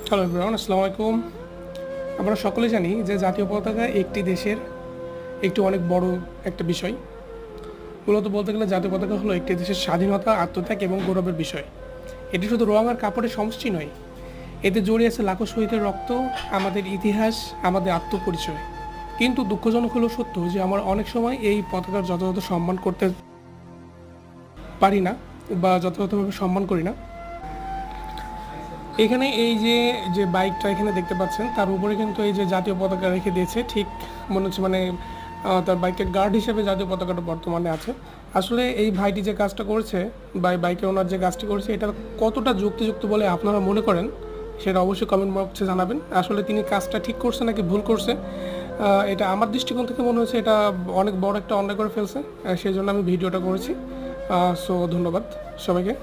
Hello everyone, আসসালামু আলাইকুম। আমরা সকলে জানি যে জাতীয় পতাকা একটি দেশের একটি অনেক বড় একটা বিষয়। মূলত বলতে গেলে জাতীয় পতাকা হলো একটি দেশের স্বাধীনতা, আত্মত্যাগ এবং গৌরবের বিষয়। এটি শুধু রং আর কাপড়ের সমষ্টি নয়, এতে জড়িয়ে আছে লাখো শহীদের রক্ত, আমাদের ইতিহাস, আমাদের আত্মপরিচয়। কিন্তু দুঃখজনক হলো সত্য যে আমরা অনেক সময় এই পতাকার যথাযথ সম্মান করতে পারি না বা যথাযথভাবে সম্মান করি না। এখানে এই যে যে বাইকটা এখানে দেখতে পাচ্ছেন তার উপরে কিন্তু এই যে জাতীয় পতাকা রেখে দিয়েছে, ঠিক মনে হচ্ছে মানে তার বাইকের গার্ড হিসেবে জাতীয় পতাকাটা বর্তমানে আছে। আসলে এই ভাইটি যে কাজটা করেছে বা এই বাইকের ওনার যে কাজটি করেছে এটা কতটা যুক্তিযুক্ত বলে আপনারা মনে করেন সেটা অবশ্যই কমেন্ট বক্সে জানাবেন। আসলে তিনি কাজটা ঠিক করছে নাকি ভুল করছে, এটা আমার দৃষ্টিকোণ থেকে মনে হচ্ছে এটা অনেক বড় একটা অন্যায় করে ফেলছে। সেই জন্য আমি ভিডিওটা করেছি। সো ধন্যবাদ সবাইকে।